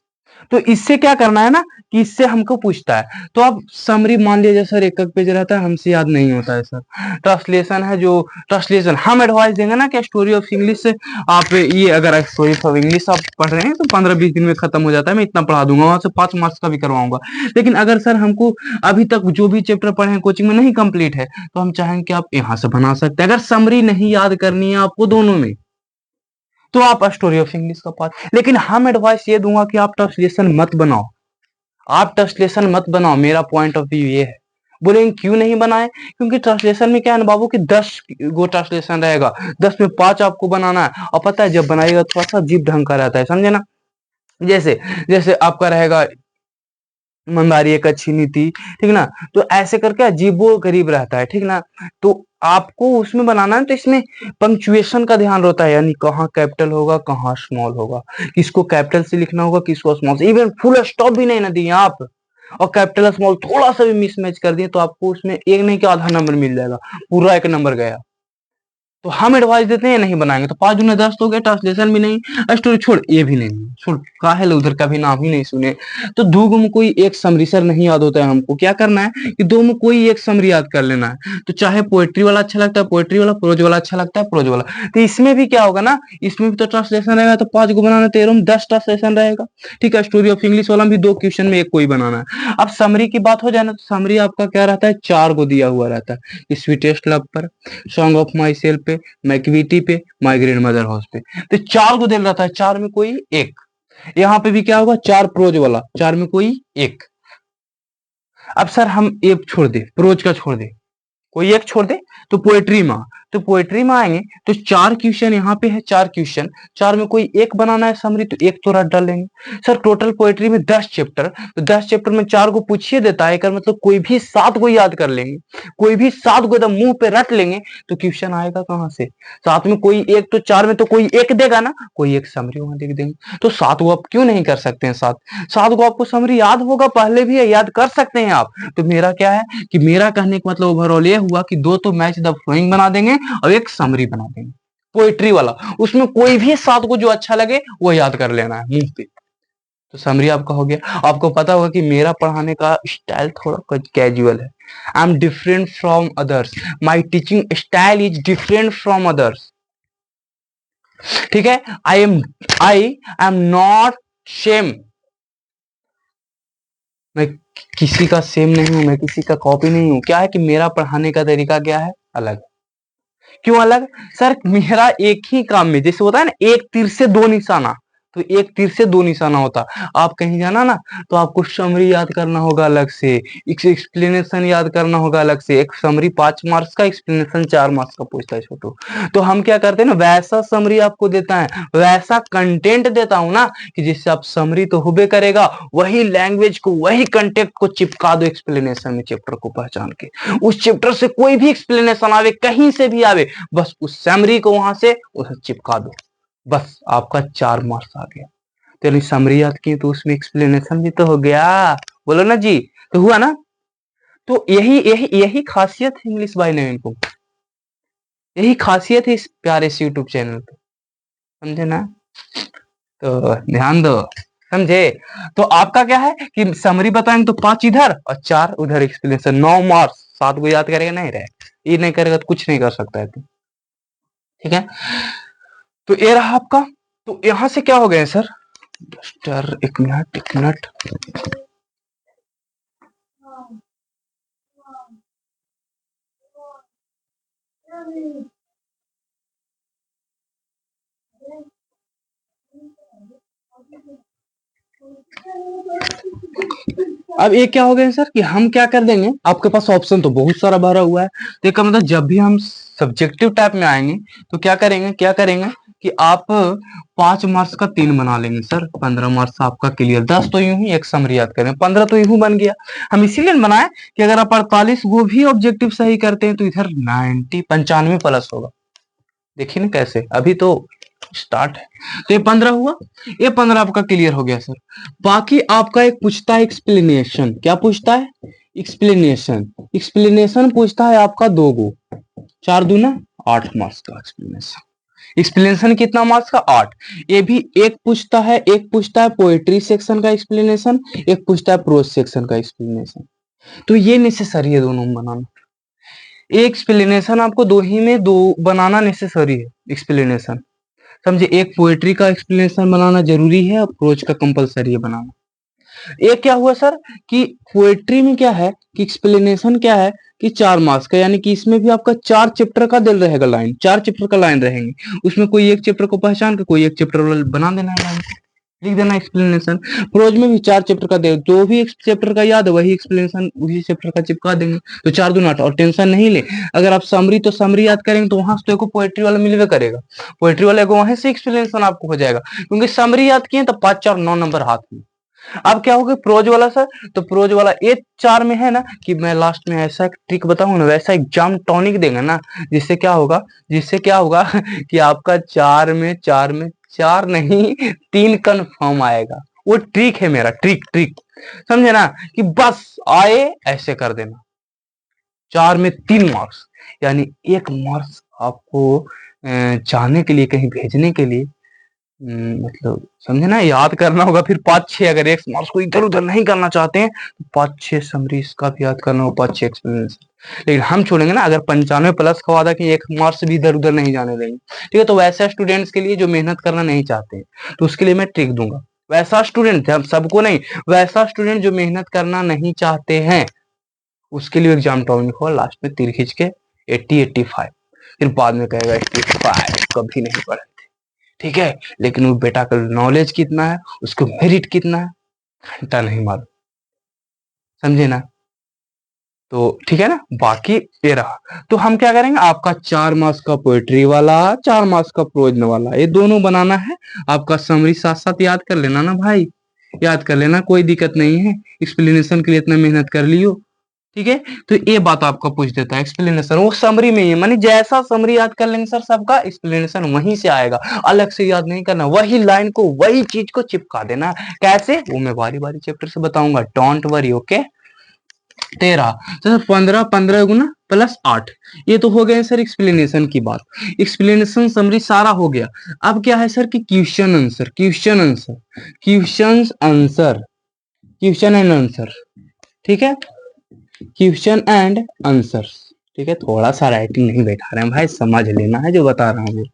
तो इससे क्या करना है ना कि इससे हमको पूछता है, तो अब समरी मान लीजिए सर एक एक पेज रहता है, हमसे याद नहीं होता है सर। ट्रांसलेशन है, जो ट्रांसलेशन हम एडवाइस देंगे ना कि स्टोरी ऑफ इंग्लिश से आप ये, अगर स्टोरी ऑफ इंग्लिश आप पढ़ रहे हैं तो 15-20 दिन में खत्म हो जाता है, मैं इतना पढ़ा दूंगा, वहां से 5 मार्क्स का भी करवाऊंगा। लेकिन अगर सर हमको अभी तक जो भी चैप्टर पढ़े हैं कोचिंग में नहीं कंप्लीट है, तो हम चाहेंगे कि आप यहाँ से बना सकते हैं। अगर समरी नहीं याद करनी है आपको दोनों में, तो आप स्टोरी ऑफ इंग्लिश का पार्ट। लेकिन हम एडवाइस ये दूंगा कि आप ट्रांसलेशन मत बनाओ, आप ट्रांसलेशन मत बनाओ, मेरा पॉइंट ऑफ व्यू ये है। बोलेंगे क्यों नहीं बनाए, क्योंकि ट्रांसलेशन में क्या है ना बाबू कि 10 गो ट्रांसलेशन रहेगा, 10 में 5 आपको बनाना है, और पता है जब बनाएगा थोड़ा सा अजीब ढंग का रहता है, समझे ना। जैसे जैसे आपका रहेगा ईमानदारी एक अच्छी नीति, ठीक ना, तो ऐसे करके अजीबो गरीब रहता है, ठीक ना। तो आपको उसमें बनाना है, तो इसमें पंक्चुएशन का ध्यान रहता है, यानी कहाँ कैपिटल होगा कहाँ स्मॉल होगा, किसको कैपिटल से लिखना होगा किसको स्मॉल से, इवन फुल स्टॉप भी नहीं ना दिए आप, और कैपिटल स्मॉल थोड़ा सा भी मिसमैच कर दिए तो आपको उसमें एक नहीं कि आधा नंबर मिल जाएगा, पूरा 1 नंबर गया। तो हम एडवाइस देते हैं नहीं बनाएंगे, तो 5 दूनी 10 तो हो गया, ट्रांसलेशन भी नहीं, स्टोरी छोड़, ये भी नहीं, छोड़, काहे उधर का भी नाम ही नहीं सुने। तो 2 में कोई एक समरी सर नहीं याद होता है, हमको क्या करना है कि 2 में कोई एक समरी याद कर लेना है। तो चाहे पोएट्री वाला अच्छा लगता है पोएट्री वाला, प्रोज वाला अच्छा लगता है प्रोज वाला। तो इसमें भी क्या होगा ना, इसमें भी तो ट्रांसलेशन रहेगा, तो 5 को बनाना, 13 में 10 ट्रांसलेशन रहेगा, ठीक है। स्टोरी ऑफ इंग्लिश वाला भी 2 क्वेश्चन में एक कोई बनाना है। अब समरी की बात हो जाए ना, तो समरी आपका क्या रहता है, 4 को दिया हुआ रहता है, स्वीटेस्ट लव पर, सॉन्ग ऑफ माई सेल्फ पे, मैक्विटी पे, माइग्रेन मदर हाउस पे। तो 4 को दिल रहता है, 4 में कोई एक। यहाँ पे भी क्या होगा, 4 प्रोज वाला, 4 में कोई एक। अब सर हम एक छोड़ दे, प्रोज का छोड़ दे, कोई एक छोड़ दे, तो पोएट्री में, तो पोएट्री में आएंगे तो 4 क्वेश्चन यहाँ पे है, 4 क्वेश्चन, 4 में कोई एक बनाना है समरी, तो एक तो रट डालेंगे। सर टोटल पोएट्री में 10 चैप्टर, तो 10 चैप्टर में 4 को पूछिए देता है, कर मतलब कोई भी 7 को याद कर लेंगे, कोई भी 7 को एकदम मुंह पे रट लेंगे, तो क्वेश्चन आएगा कहां से, 7 में कोई एक, तो 4 में तो कोई एक देगा ना, कोई एक समरी वहां देख देंगे। तो 7 को आप क्यों नहीं कर सकते हैं, 7 को आपको समरी याद होगा पहले भी है, याद कर सकते हैं आप। तो मेरा क्या है कि मेरा कहने का मतलब ओवरऑल ये हुआ कि 2 तो मैच द फ्लोइंग बना देंगे और एक समरी बना देंगे पोएट्री वाला, उसमें कोई भी 7 को जो अच्छा लगे वो याद कर लेना है मुंह पे। तो समरी आपका हो गया। आपको पता होगा कि मेरा पढ़ाने का स्टाइल थोड़ा कैजुअल है, I am different from others, my teaching style is different from others, ठीक है। आई एम नॉट सेम, मैं किसी का सेम नहीं हूं, मैं किसी का कॉपी नहीं हूं। क्या है कि मेरा पढ़ाने का तरीका क्या है, अलग। क्यों अलग, सर मेरा एक ही काम में, जैसे होता है ना एक तीर से 2 निशाना, तो एक तीर से 2 निशाना होता। आप कहीं जाना ना तो आपको समरी याद करना होगा अलग से, एक्सप्लेनेशन याद करना होगा अलग से। एक समरी 5 मार्क्स का, एक्सप्लेनेशन 4 मार्क्स का पूछता है छोटू। तो हम क्या करते हैं ना, वैसा समरी आपको देता है, वैसा कंटेंट देता हूं ना कि जिससे आप समरी तो होबे करेगा, वही लैंग्वेज को वही कंटेंट को चिपका दो एक्सप्लेनेशन में, चैप्टर को पहचान के। उस चैप्टर से कोई भी एक्सप्लेनेशन आवे, कहीं से भी आवे, बस उस समरी को वहां से उसे चिपका दो, बस आपका 4 मार्क्स आ गया। तो समरी याद की तो उसमें एक्सप्लेनेशन भी तो हो गया, बोलो ना जी, तो हुआ ना। तो यही यही यही खासियत है इंग्लिश बाय नवीन को, यही खासियत है इस प्यारे से यूट्यूब चैनल पे, समझे ना। तो ध्यान दो, समझे। तो आपका क्या है कि समरी बताएंगे तो 5 इधर और 4 उधर एक्सप्लेनेशन, 9 मार्क्स। 7 को याद करेगा नहीं रहे, ये नहीं करेगा तो कुछ नहीं कर सकता है, ठीक है। तो ये रहा आपका। तो यहां से क्या हो गए सर, सर एक मिनट एक मिनट, अब ये क्या हो गया सर कि हम क्या कर देंगे, आपके पास ऑप्शन तो बहुत सारा भरा हुआ है, तो इसका मतलब जब भी हम सब्जेक्टिव टाइप में आएंगे तो क्या करेंगे कि आप 5 मार्क्स का 3 बना लेंगे सर, 15 मार्क्स आपका क्लियर, 10 तो यूं ही एक समरी याद करें, 15 तो यूं बन गया। हम इसीलिए बनाए कि अगर आप 48 वो भी ऑब्जेक्टिव सही करते हैं तो इधर 90 95 प्लस होगा। देखिए ना कैसे, अभी तो स्टार्ट है। तो ये 15 हुआ, ये 15 आपका क्लियर हो गया सर। बाकी आपका एक पूछता है एक्सप्लेनेशन, क्या पूछता है, एक्सप्लेनेशन, एक्सप्लेनेशन पूछता है आपका 2 गो, 4 दूना 8 मार्क्स का एक्सप्लेनेशन। एक्सप्लेनेशन कितना मार्क्स का, 8। ये भी एक पूछता है पोएट्री सेक्शन का एक्सप्लेनेशन, एक पूछता है प्रोज सेक्शन का एक्सप्लेनेशन। तो ये नेसेसरी है दोनों में बनाना, एक एक्सप्लेनेशन आपको दो ही में दो बनाना नेसेसरी है एक्सप्लेनेशन, समझे, एक पोएट्री का एक्सप्लेनेशन बनाना जरूरी है और प्रोज का कंपलसरी है बनाना। एक क्या हुआ सर कि पोएट्री में क्या है कि एक्सप्लेनेशन क्या है कि 4 मार्क्स का, यानी कि इसमें भी आपका 4 चैप्टर का दिल रहेगा लाइन, 4 चैप्टर का लाइन रहेंगे, उसमें कोई एक चैप्टर को पहचान के कोई एक चैप्टर बना देना है लाइन, लिख देना एक्सप्लेनेशन। प्रोज में भी 4 चैप्टर का दे, जो भी एक चैप्टर का याद है वही एक्सप्लेनेशन उसी चैप्टर का चिपका देंगे, तो 4 दूना 8। और टेंशन नहीं ले, अगर आप समरी तो समरी याद करेंगे तो वहां से तो पोएट्री वाला मिलवे करेगा, पोएट्री वाले को वहां से एक्सप्लेनेशन आपको हो जाएगा, क्योंकि समरी याद किए तो 5 4 9 नंबर हाथ में। अब क्या होगा प्रोज वाला सर, तो प्रोज वाला ये 4 में है ना कि मैं लास्ट में ऐसा एक ट्रिक बताऊंगा ना, वैसा एग्जाम टॉनिक देगा ना, जिससे क्या होगा कि आपका 4 नहीं 3 कंफर्म आएगा। वो ट्रिक है मेरा, ट्रिक ट्रिक, समझे ना, कि बस आए ऐसे कर देना, 4 में 3 मार्क्स, यानी 1 मार्क्स आपको जाने के लिए, कहीं भेजने के लिए, मतलब समझे ना, याद करना होगा फिर 5 6, अगर एक मार्क्स को इधर उधर नहीं करना चाहते हैं तो 5 6 समरी इसका भी याद करना होगा, 5 6 एक्सपीरियंस। लेकिन हम छोड़ेंगे ना, अगर 95 प्लस का वादा कि 1 मार्क्स भी इधर उधर नहीं जाने देंगे, ठीक है, तो वैसे स्टूडेंट्स के लिए जो मेहनत करना नहीं चाहते हैं तो उसके लिए मैं ट्रिक दूंगा, वैसा स्टूडेंट, हम सबको नहीं, वैसा स्टूडेंट जो मेहनत करना नहीं चाहते हैं उसके लिए एग्जाम टॉपिक होगा, लास्ट में तीर खींच के 80 85, फिर बाद में कहेगा 85 कभी नहीं पढ़े, ठीक है, लेकिन वो बेटा का नॉलेज कितना है, उसको मेरिट कितना है, घंटा नहीं मालूम, समझे ना, तो ठीक है ना। बाकी ये रहा, तो हम क्या करेंगे, आपका 4 मार्क्स का पोएट्री वाला, 4 मार्क्स का प्रोज वाला, ये दोनों बनाना है। आपका समरी साथ साथ याद कर लेना ना भाई, याद कर लेना, कोई दिक्कत नहीं है, एक्सप्लेनेशन के लिए इतना मेहनत कर लियो, ठीक है। तो ये बात आपका पूछ देता है एक्सप्लेनेशन, वो समरी में ही है, मानी जैसा समरी याद कर लेंगे सर सबका एक्सप्लेनेशन वहीं से आएगा, अलग से याद नहीं करना, वही लाइन को वही चीज को चिपका देना। कैसे, वो मैं बारी बारी चैप्टर से बताऊंगा, डोंट वरी, ओके। 13, तो 15 15 गुना प्लस 8, ये तो हो गए सर एक्सप्लेनेशन की बात, एक्सप्लेनेशन समरी सारा हो गया। अब क्या है सर कि question answer, question answer, question answer, question and answer, ठीक है, क्वेश्चन एंड आंसर्स, ठीक है, थोड़ा सा राइटिंग नहीं बैठा रहे हैं भाई, समझ लेना है जो बता रहा हूँ,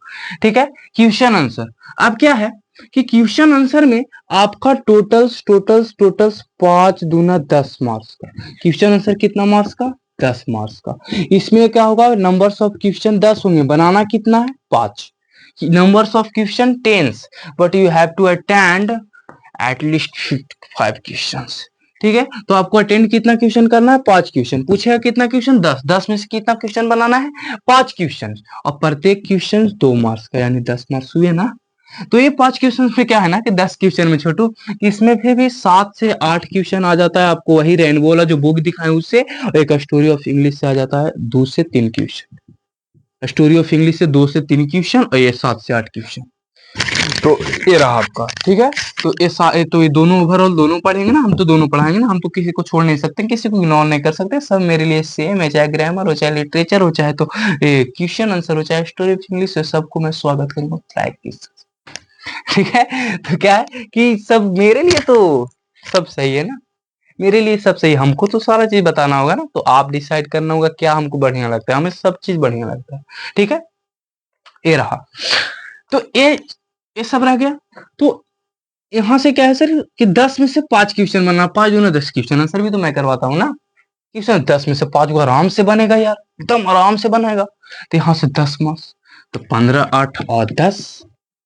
ठीक है। क्वेश्चन आंसर, अब क्या है कि क्वेश्चन आंसर में आपका टोटल्स टोटल्स टोटल्स 5 दूना 10 मार्क्स का क्वेश्चन आंसर, कितना मार्क्स का, 10 मार्क्स का। इसमें क्या होगा, नंबर्स ऑफ क्वेश्चन 10 होंगे, बनाना कितना है, 5, numbers of question 10, but you have to attend at least 5 questions, ठीक है। तो आपको अटेंड कितना क्वेश्चन करना है, 5 क्वेश्चन, पूछेगा कितना क्वेश्चन, 10, 10 में से कितना क्वेश्चन बनाना है, 5 क्वेश्चन, और प्रत्येक क्वेश्चन 2 मार्क्स का, यानी 10 मार्क्स हुए ना। तो ये 5 क्वेश्चन में क्या है ना कि 10 क्वेश्चन में छोटू, इसमें फिर भी 7 से 8 क्वेश्चन आ जाता है आपको, वही रेनबो वाला जो बुक दिखाए उससे, और एक स्टोरी ऑफ इंग्लिश से आ जाता है 2 से 3 क्वेश्चन, स्टोरी ऑफ इंग्लिश से 2 से 3 क्वेश्चन, और ये 7 से 8 क्वेश्चन। तो ये रहा आपका, ठीक है। तो ये दोनों ओवरऑल दोनों पढ़ेंगे ना, हम तो दोनों पढ़ाएंगे ना, हम तो किसी को छोड़ नहीं सकते, किसी को इग्नोर नहीं कर सकते, सब मेरे लिए सेम है, चाहे ग्रामर हो, चाहे लिटरेचर हो, चाहे तो क्वेश्चन आंसर हो, चाहे स्टोरी ऑफ इंग्लिश हो, सबको मैं स्वागत करूंगा प्रैक्टिस, ठीक है। तो क्या है कि सब मेरे लिए तो सब सही है ना, मेरे लिए सब सही, हमको तो सारा चीज बताना होगा ना, तो आप डिसाइड करना होगा क्या हमको बढ़िया लगता है, हमें सब चीज बढ़िया लगता है, ठीक है। ये रहा, तो ये ये सब रह गया। तो यहाँ से क्या है सर कि 10 में से 5 क्वेश्चन बनना, 5 दूना 10 क्वेश्चन आंसर भी तो मैं करवाता हूँ ना। क्वेश्चन 10 में से 5 को आराम से बनेगा यार, एकदम आराम से बनेगा। तो यहाँ से 10 मार्क्स, तो 15 8 और 10,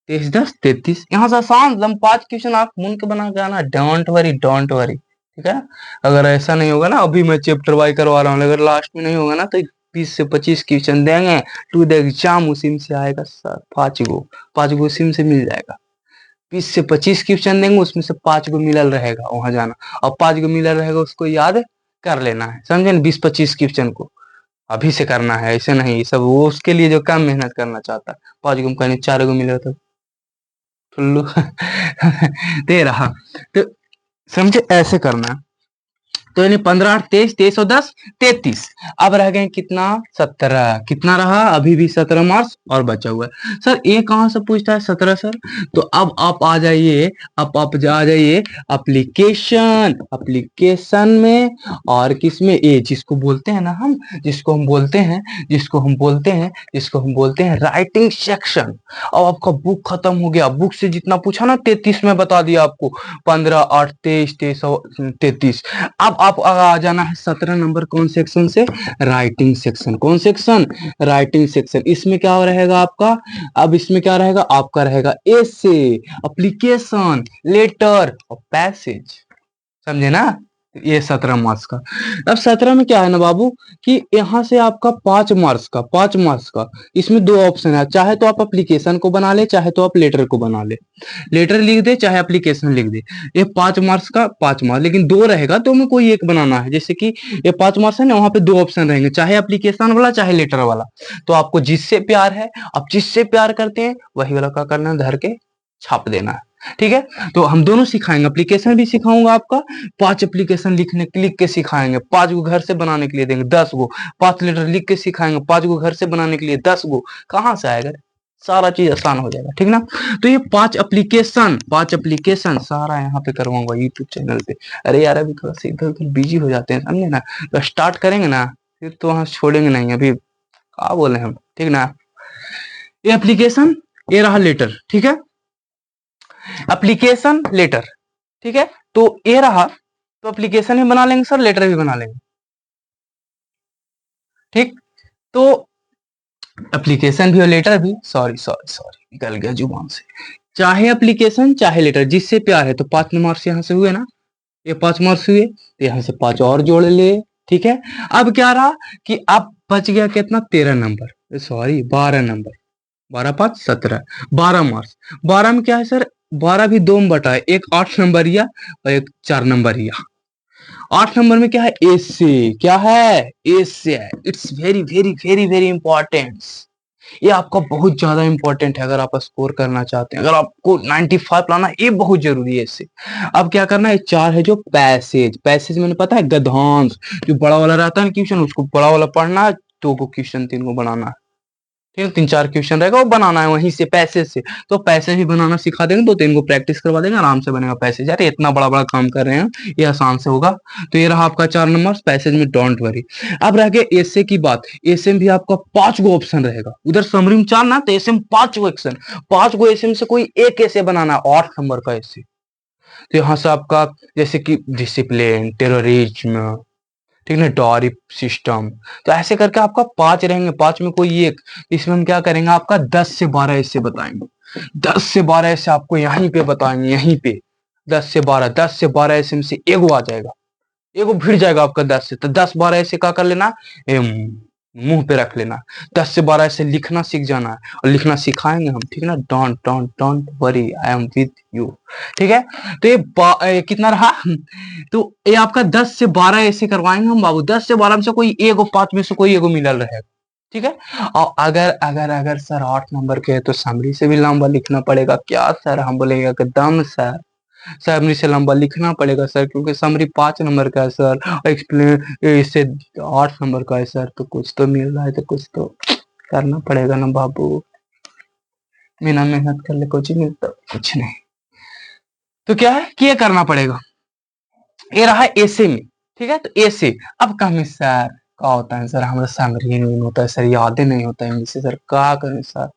23 10 33। यहाँ से आसान एकदम 5 क्वेश्चन आप मुन के बना के आना, डोंट वरी डोंट वरी, ठीक है। अगर ऐसा नहीं होगा ना, अभी मैं चैप्टर वाइज करवा रहा हूँ, अगर लास्ट में नहीं होगा ना तो 20 से 25 क्वेश्चन देंगे टू द एग्जाम, उसी में से आएगा सर 5 गो उसी में से मिल जाएगा। 20 से 25 क्वेश्चन देंगे, उसमें से 5 को मिलल रहेगा, वहां जाना और 5 को मिलल रहेगा उसको याद कर लेना है, समझे ना। 20-25 क्वेश्चन को अभी से करना है, ऐसे नहीं सब वो उसके लिए जो कम मेहनत करना चाहता है। 5 को कहने 4 को मिला तो ठुल्लू दे रहा, तो समझे ऐसे करना है। तो यानी 15 8 23 23 और 10 33। अब रह गए कितना 17, कितना रहा अभी भी 17 मार्क्स और बचा हुआ है। सर ये कहां से पूछता है 17 सर, तो अब आप आ जाइए, आप आ जाइए एप्लीकेशन, एप्लीकेशन में और किस में, ए जिसको बोलते हैं ना हम, जिसको हम बोलते हैं, जिसको हम बोलते हैं राइटिंग सेक्शन। अब आपका बुक खत्म हो गया, बुक से जितना पूछा ना 33 में बता दिया आपको, 15 8 23 23 और 33। अब आप आ जाना है 17 नंबर कौन सेक्शन से, राइटिंग सेक्शन। कौन सेक्शन, राइटिंग सेक्शन। इसमें क्या रहेगा आपका, अब इसमें क्या रहेगा आपका, रहेगा एसे, एप्लीकेशन, लेटर और पैसेज, समझे ना। ये 17 मार्क्स का। अब 17 में क्या है ना बाबू कि यहाँ से आपका 5 मार्क्स का इसमें 2 ऑप्शन है, चाहे तो आप एप्लीकेशन को बना ले, चाहे तो आप लेटर को बना ले, लेटर लिख दे चाहे एप्लीकेशन लिख दे। ये 5 मार्क्स का 5 मार्क्स, लेकिन 2 रहेगा, 2 में कोई एक बनाना है। जैसे कि ये 5 मार्क्स है ना, वहां पे 2 ऑप्शन रहेंगे, चाहे एप्लीकेशन वाला चाहे लेटर वाला। तो आपको जिससे प्यार है, आप जिससे प्यार करते हैं वही वाला क्या करना है, धर के छाप देना है, ठीक है। तो हम दोनों सिखाएंगे, एप्लीकेशन भी सिखाऊंगा आपका, 5 एप्लीकेशन लिख के सिखाएंगे, 5 को घर से बनाने के लिए देंगे 10 गो, 5 लेटर लिख के सिखाएंगे, 5 को घर से बनाने के लिए 10 गो, कहां से आएगा, सारा चीज आसान हो जाएगा, ठीक ना। तो ये 5 एप्लीकेशन सारा यहाँ पे करवाऊंगा यूट्यूब चैनल पे। अरे यार अभी थोड़ा सा इधर उधर बिजी हो जाते हैं, समझे ना, तो स्टार्ट करेंगे ना फिर तो वहां छोड़ेंगे नहीं, अभी क्या बोले हम, ठीक ना। ये एप्लीकेशन, ये रहा लेटर, ठीक है, एप्लीकेशन लेटर, ठीक है। तो ये रहा, तो एप्लीकेशन भी बना लेंगे सर, लेटर भी बना लेंगे, ठीक। तो एप्लीकेशन भी और लेटर भी, सॉरी सॉरी सॉरी निकल गया जुबान से, चाहे एप्लीकेशन चाहे लेटर, जिससे प्यार है। तो 5 मार्क्स यहाँ से हुए ना, ये 5 मार्क्स हुए, तो यहाँ से 5 और जोड़ ले, ठीक है। अब क्या रहा कि अब बच गया कितना, 13 नंबर, सॉरी 12 नंबर, 12 5 17, 12 मार्क्स। 12 में क्या है सर, 12 भी 2 में बटा है, एक 8 नंबर या और एक 4 नंबर या। 8 नंबर में क्या है, एसे, क्या है एसे है। It's very very very very important, ये आपका बहुत ज्यादा इंपॉर्टेंट है अगर आप स्कोर करना चाहते हैं, अगर आपको 95 लाना, ये बहुत जरूरी है इससे। अब क्या करना है, 4 है जो पैसेज, पैसेज मैंने पता है गद्यांश, जो बड़ा वाला रहता है ना क्वेश्चन, उसको बड़ा वाला पढ़ना है, 2 को क्वेश्चन 3 को बनाना है, ठीक है। 3 4 क्वेश्चन रहेगा वो बनाना है वहीं से पैसेज से। तो पैसेज भी बनाना सिखा देंगे, 2 3 को प्रैक्टिस करवा देंगे, आराम से बनेगा पैसेज। यार इतना बड़ा बड़ा काम कर रहे हैं, ये आसान से होगा। तो ये रहा आपका 4 नंबर पैसेज में, डोंट वरी। अब रह गया एसे की बात, एसे में भी आपका 5 गो ऑप्शन रहेगा, उधर समरी में 4 ना, तो एसे में 5 गो एक्शन, 5 गो एसे में से कोई एक ऐसे बनाना है, 8 नंबर का एसे। तो यहाँ से आपका जैसे कि डिसिप्लिन, टेररिज्म, ठीक है, टॉरिफ सिस्टम, तो ऐसे करके आपका 5 रहेंगे, 5 में कोई एक। इसमें हम क्या करेंगे, आपका 10 से 12 ऐसे बताएंगे, 10 से 12 ऐसे आपको यहीं पे बताएंगे, यहीं पे 10 से 12, 10 से 12 ऐसे में से एगो आ जाएगा, एगो भिड़ जाएगा आपका 10 से, तो 10 12 ऐसे क्या कर लेना, मुंह पे रख लेना। 10 से 12 ऐसे लिखना सीख जाना है, और लिखना सिखाएंगे हम, ठीक है ना। Don't don't don't worry, I am with you, ठीक है। तो ये कितना रहा, तो ये आपका 10 से 12 ऐसे करवाएंगे हम बाबू, 10 से 12 में से कोई एगो, 5 में से कोई एगो मिलल रहेगा, ठीक है। और अगर अगर अगर सर 8 नंबर के है तो समरी से भी लंबा लिखना पड़ेगा क्या सर, हम बोलेंगे एकदम सर, समरी से लंबा लिखना पड़ेगा सर, क्योंकि समरी 5 नंबर का है सर, एक्सप्लेन इससे 8 नंबर का है सर, तो कुछ तो मिल रहा है, तो कुछ तो करना पड़ेगा ना बाबू, बिना मेहनत कर ले कुछ मिलता कुछ नहीं। तो क्या है कि ये करना पड़ेगा। ये रहा ऐसे में, ठीक है। तो ऐसे अब कम सर क्या होता है सर, हमारा समरी नहीं होता है सर, यादें नहीं होता है इनसे सर, क्या करें सर,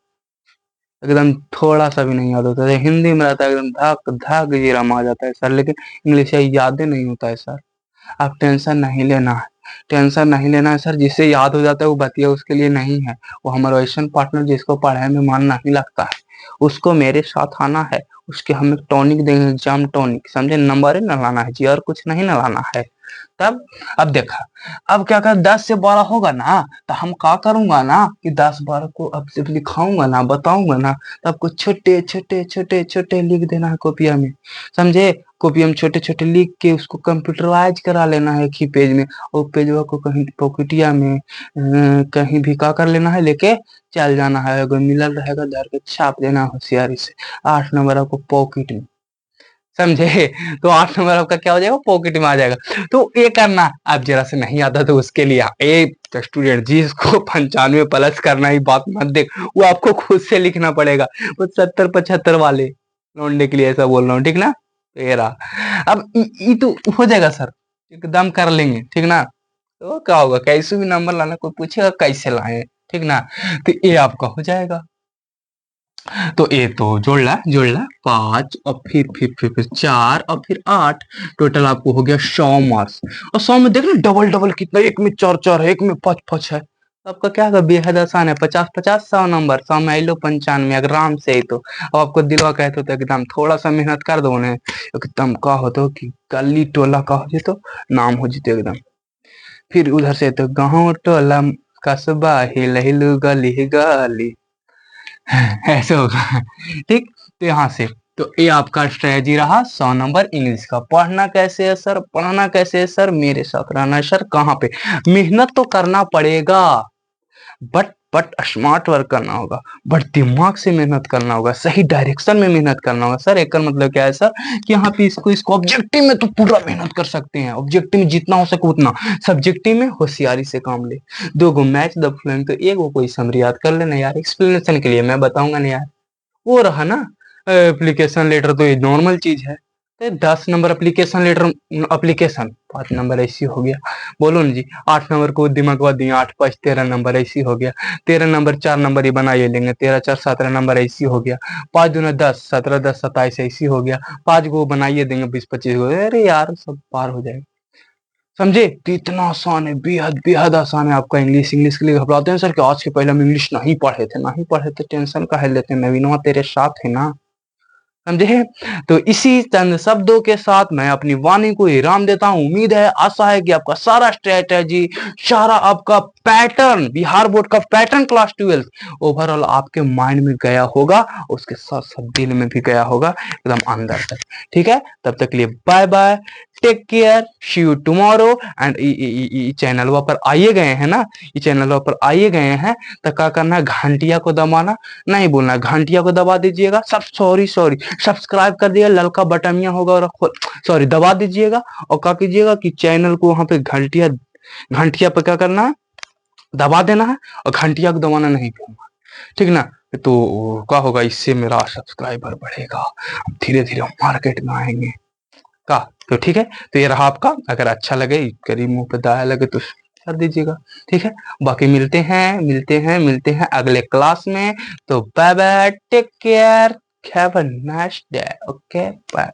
एकदम थोड़ा सा भी नहीं याद होता है। हिंदी में रहता है एकदम धक धक जीरा आ जाता है सर, लेकिन इंग्लिश याद ही नहीं होता है सर। आप टेंशन नहीं लेना है, टेंशन नहीं लेना है सर। जिससे याद हो जाता है वो बतिया उसके लिए नहीं है। वो हमारा वैसन पार्टनर जिसको पढ़ाई में मन नहीं लगता है, उसको मेरे साथ आना है। उसके हम एक टॉनिक देंगे, एग्जाम टॉनिक, समझे? नंबर ही ना लाना है जी, और कुछ नहीं ना लाना है। तब अब देखा, अब क्या कर 10 से 12 होगा ना, तो हम क्या करूंगा ना कि 10 12 को अब जब लिखाऊंगा ना, बताऊंगा ना, तो आपको छोटे छोटे छोटे छोटे लिख देना है कॉपिया में, समझे? कॉपिया में छोटे छोटे लिख के उसको कंप्यूटराइज करा लेना है एक ही पेज में। और पेजवा को कहीं पॉकेटिया में कहीं भी का कर लेना है, लेके चल जाना है। अगर मिलल रहेगा धर के छाप देना होशियारी से, 8 नंबर आपको पॉकेट में, समझे? तो 8 नंबर आपका क्या हो जाएगा, पॉकेट में आ जाएगा। तो ये करना, अब जरा से नहीं आता तो उसके लिए एक स्टूडेंट जिसको 95 प्लस करना ही बात मत देख, वो आपको खुद से लिखना पड़ेगा। वो 70 75 वाले लौंडे के लिए ऐसा बोल रहा हूँ, ठीक ना? तो ये रहा। अब ये तो हो जाएगा सर, एकदम कर लेंगे, ठीक ना? तो क्या होगा, कैसे भी नंबर लाना, कोई पूछेगा कैसे लाए, ठीक ना? तो ये आपका हो जाएगा। तो ये तो जोड़ ला 5 और फिर 4 और फिर 8, टोटल आपको हो गया 100 मार्क्स। और 100 में देख लो डबल डबल कितना, एक में 4 4 है, एक में 5 5 है। तो आपका क्या होगा, बेहद आसान है। 50 50 100 नंबर, 100 में आइलो 95 आराम से। ही तो अब आपको दिलवा कहते हो तो एकदम थोड़ा सा मेहनत कर दो ने, एकदम का हो तो कि गली टोला का हो तो नाम हो जीते एकदम। फिर उधर से तो गाँव टोला कस्बा हिल हिलू गली गली, ऐसे होगा। ठीक, तो यहाँ से तो ये आपका स्ट्रेटजी रहा 100 नंबर इंग्लिश का। पढ़ना कैसे है सर, पढ़ना कैसे है सर, मेरे साथ रहना है सर। कहाँ पे मेहनत तो करना पड़ेगा, बट स्मार्ट वर्क करना होगा, बट दिमाग से मेहनत करना होगा, सही डायरेक्शन में मेहनत करना होगा सर। एक मतलब क्या है सर कि यहाँ पे इसको इसको ऑब्जेक्टिव में तो पूरा मेहनत कर सकते हैं, ऑब्जेक्टिव में जितना हो सके उतना, सब्जेक्टिव में होशियारी से काम ले। 2 गो मैच द फ्लोइंग, तो एक वो कोई समरी याद कर लेना यार, एक्सप्लेनेशन के लिए मैं बताऊंगा ना यार। वो रहा ना एप्लीकेशन लेटर, तो ये नॉर्मल चीज है। तो 10 number application letter, application 5 number ऐसी हो गया, बोलो ना जी। 8 नंबर को दिमाग दिए, 8 5 13 नंबर ऐसी हो गया। 13 नंबर 4 नंबर ही बनाइए लेंगे, 13 4 17 नंबर ऐसी हो गया। 5 दूना 10, 17 10 27 ऐसी हो गया। 5 को बनाइए देंगे 20 25 को, अरे यार सब पार हो जाएगा, समझे? तो इतना आसान है, बेहद बेहद आसान है आपका इंग्लिश। इंग्लिश के लिए घबराते हैं सर कि आज के पहले हम इंग्लिश नहीं पढ़े थे, टेंशन काहे लेते हैं, नवीनवा तेरे साथ है ना, समझे? तो इसी चंद शब्दों के साथ मैं अपनी वाणी को विराम देता हूं। उम्मीद है, आशा है कि आपका सारा स्ट्रेटेजी, सारा आपका पैटर्न, बिहार बोर्ड का पैटर्न क्लास 12 ओवरऑल आपके माइंड में गया होगा, उसके साथ साथ दिल में भी गया होगा, एकदम अंदर तक। ठीक है, तब तक के लिए bye bye, take care, see you tomorrow. And channel पर आइए गए हैं ना, ये चैनल पर आइए गए हैं, तो क्या करना है, घंटिया को दबाना नहीं बोलना, घंटिया को दबा दीजिएगा सब। सॉरी सॉरी, सब्सक्राइब कर दिया, ललका बटनिया होगा और सॉरी दबा दीजिएगा। और क्या कीजिएगा कि चैनल को वहां पे घंटिया, घंटिया पे क्या करना है, दबा देना है, और घंटिया को दबाना नहीं करना, ठीक ना? तो क्या होगा, इससे मेरा सब्सक्राइबर बढ़ेगा, धीरे धीरे मार्केट में आएंगे का। तो ठीक है, तो ये रहा आपका। अगर अच्छा लगे, करीब मुंह पे दाया लगे तो कर दीजिएगा, ठीक है? बाकी मिलते हैं अगले क्लास में। तो bye bye, take care, have a nice day, okay bye.